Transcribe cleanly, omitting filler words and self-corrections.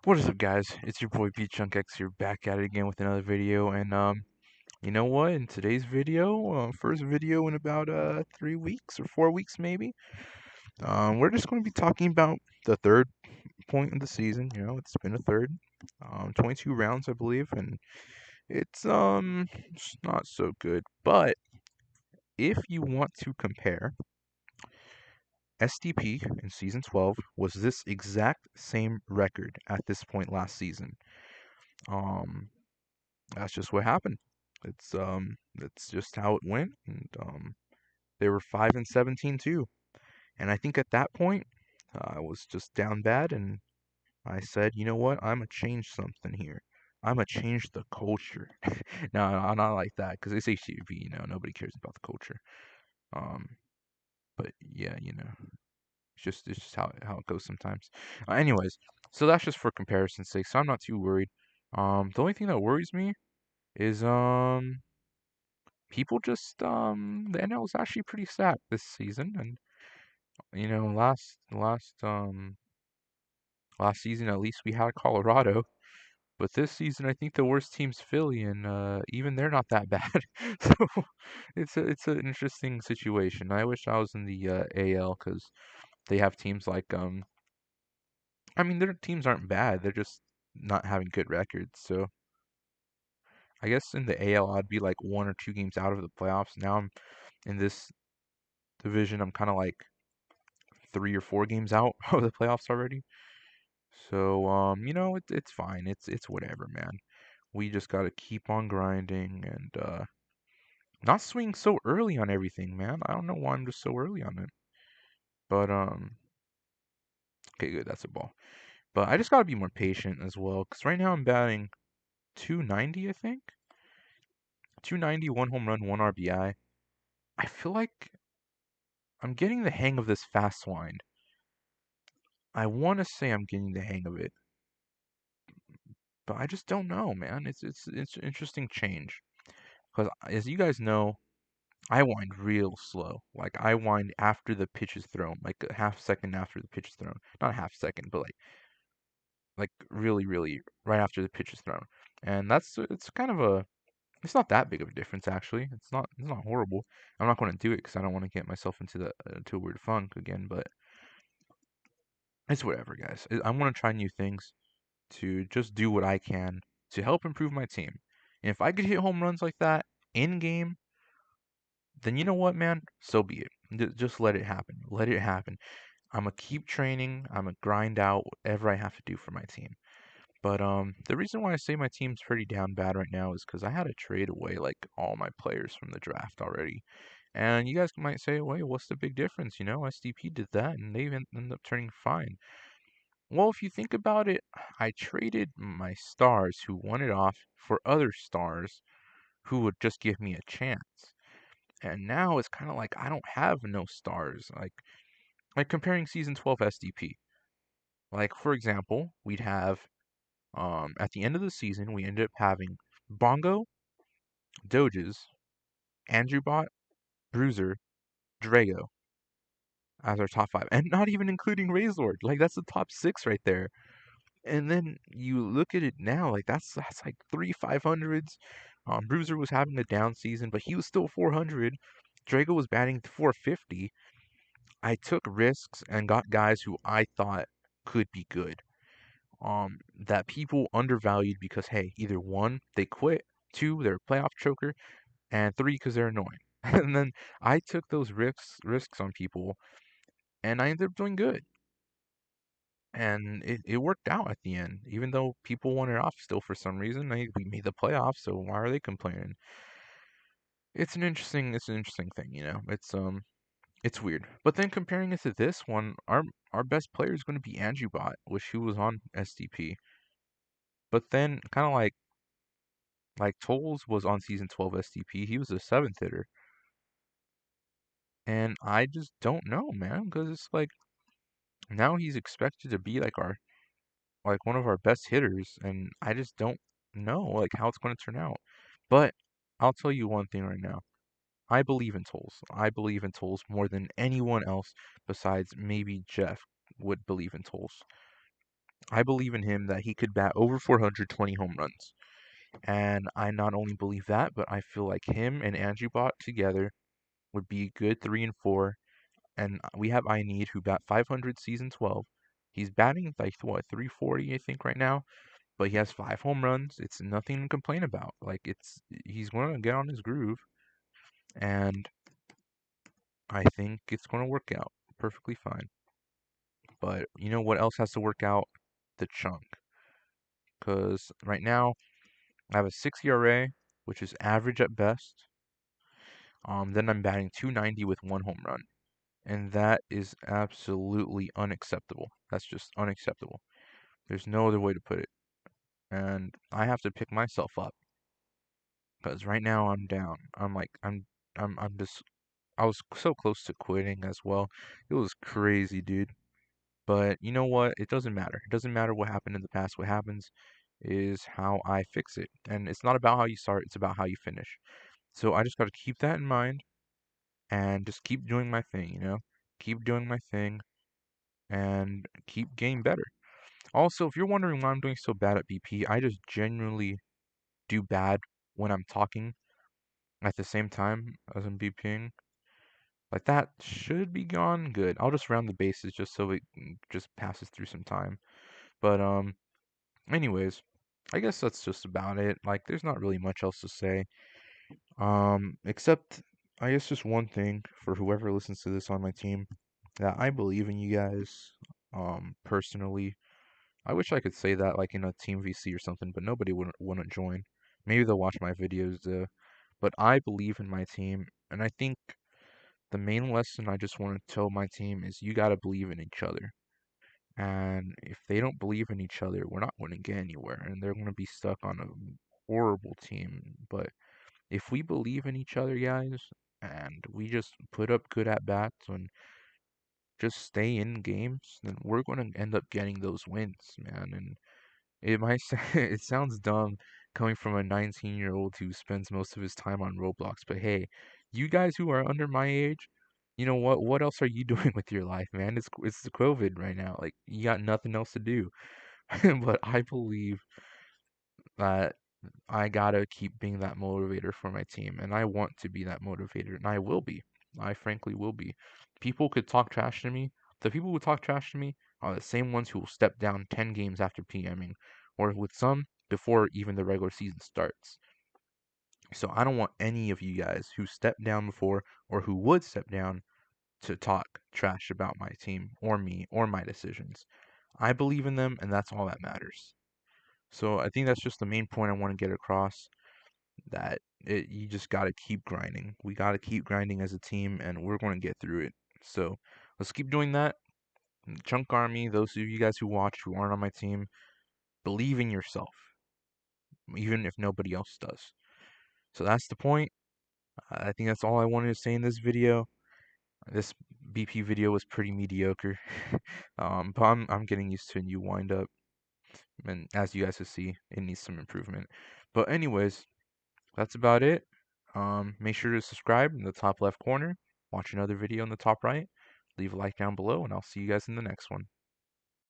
What is up, guys? It's your boy BChunkX here, back at it again with another video. And you know what? In today's video, first video in about 3 weeks or 4 weeks maybe, we're just going to be talking about the third point of the season. You know, it's been a third, 22 rounds, I believe, and it's not so good. But if you want to compare, STP in season 12 was this exact same record at this point last season. Um, that's just what happened. It's just how it went, and they were 5-17 too. And I think at that point, I was just down bad, and I said, you know what? I'm gonna change something here. I'm gonna change the culture. No, I'm not like that because it's HCBB. You know, nobody cares about the culture. Um, but yeah, it's just how it goes sometimes. Anyways, so that's just for comparison's sake. So I'm not too worried. The only thing that worries me is people just the NL is actually pretty stacked this season, and last season at least we had Colorado, but this season I think the worst team's Philly, and even they're not that bad. So it's an interesting situation. I wish I was in the AL because they have teams like I mean their teams aren't bad, they're just not having good records. So I guess in the AL I'd be like 1 or 2 games out of the playoffs. Now I'm in this division, I'm kind of like 3 or 4 games out of the playoffs already. So it's fine. It's whatever, man. We just gotta keep on grinding and not swing so early on everything, man. I don't know why I'm just so early on it. But okay, good, that's a ball. But I just gotta be more patient as well, because right now I'm batting 290, I think. 290, 1 home run, 1 RBI. I feel like I'm getting the hang of this fast wind. I want to say I'm getting the hang of it, but I just don't know, man. It's an interesting change. Because as you guys know, I wind real slow. Like I wind after the pitch is thrown, like a half second after the pitch is thrown. Not a half second, but like really, really right after the pitch is thrown. And it's kind of a it's not that big of a difference actually. It's not horrible. I'm not going to do it because I don't want to get myself into the into a weird funk again. But it's whatever, guys. I want to try new things to just do what I can to help improve my team. And if I could hit home runs like that in game, then you know what, man? So be it. Just let it happen. Let it happen. I'm gonna keep training. I'm gonna grind out whatever I have to do for my team. But the reason why I say my team's pretty down bad right now is because I had to trade away like all my players from the draft already. And you guys might say, "Wait, what's the big difference?" You know, SDP did that, and they even ended up turning fine. Well, if you think about it, I traded my stars who won it off for other stars who would just give me a chance. And now it's kind of like I don't have no stars. Like comparing season 12 SDP. Like for example, we'd have at the end of the season we ended up having Bongo, Doges, Andrew Bot, Bruiser, Drago as our top five, and not even including Razord. Like that's the top six right there. And then you look at it now, like that's like 3 500s. Bruiser was having a down season, but he was still 400. Drago was batting 450. I took risks and got guys who I thought could be good. That people undervalued because hey, either one, they quit, two, they're a playoff choker, and three, because they're annoying. And then I took those risks on people, and I ended up doing good. And it worked out at the end, even though people wanted off still for some reason. We made the playoffs, so why are they complaining? It's an interesting thing, you know. It's weird. But then comparing it to this one, our best player is going to be Andrew Bot, which he was on SDP. But then kind of like Tolles was on season 12 SDP, he was a seventh hitter. And I just don't know, man, because it's like now he's expected to be like one of our best hitters, and I just don't know like how it's going to turn out. But I'll tell you one thing right now. I believe in Tolles. I believe in Tolles more than anyone else besides maybe Jeff would believe in Tolles. I believe in him that he could bat over 420 home runs. And I not only believe that, but I feel like him and Andrew Bott together would be good 3 and 4. And we have I Need who bat 500 season 12. He's batting like what 340 I think right now, but he has 5 home runs. It's nothing to complain about. Like he's going to get on his groove, and I think it's going to work out perfectly fine. But you know what else has to work out? The chunk. Because right now I have a 6 ERA, which is average at best. Then I'm batting 290 with 1 home run. And that is absolutely unacceptable. That's just unacceptable. There's no other way to put it. And I have to pick myself up because right now I'm down. I'm just I was so close to quitting as well. It was crazy, dude. But you know what? It doesn't matter. It doesn't matter what happened in the past. What happens is how I fix it. And it's not about how you start, it's about how you finish. So I just got to keep that in mind and just keep doing my thing, you know? Keep doing my thing and keep getting better. Also, if you're wondering why I'm doing so bad at BP, I just genuinely do bad when I'm talking at the same time as I'm BPing. Like that should be gone. Good. I'll just round the bases just so it just passes through some time. But anyways, I guess that's just about it. Like there's not really much else to say. Except I guess just one thing for whoever listens to this on my team that I believe in you guys personally. I wish I could say that like in a team VC or something, but nobody wouldn't join. Maybe they'll watch my videos but I believe in my team, and I think the main lesson I just want to tell my team is you got to believe in each other. And if they don't believe in each other, we're not going to get anywhere, and they're going to be stuck on a horrible team. But if we believe in each other, guys, and we just put up good at bats and just stay in games, then we're going to end up getting those wins, man. And it might it sounds dumb coming from a 19-year-old who spends most of his time on Roblox, but hey, you guys who are under my age, you know what? What else are you doing with your life, man? It's the COVID right now. Like you got nothing else to do. But I believe that I gotta keep being that motivator for my team, and I want to be that motivator, and I will be. I frankly will be. People could talk trash to me. The people who talk trash to me are the same ones who will step down 10 games after PMing, or with some before even the regular season starts. So I don't want any of you guys who stepped down before or who would step down to talk trash about my team or me or my decisions. I believe in them, and that's all that matters. So I think that's just the main point I want to get across that you just got to keep grinding. We got to keep grinding as a team, and we're going to get through it. So let's keep doing that. Chunk Army, those of you guys who watch who aren't on my team, believe in yourself, even if nobody else does. So that's the point. I think that's all I wanted to say in this video. This BP video was pretty mediocre, but I'm getting used to a new wind up, and as you guys can see, it needs some improvement. But anyways, that's about it. Make sure to subscribe in the top left corner. Watch another video in the top right. Leave a like down below, and I'll see you guys in the next one.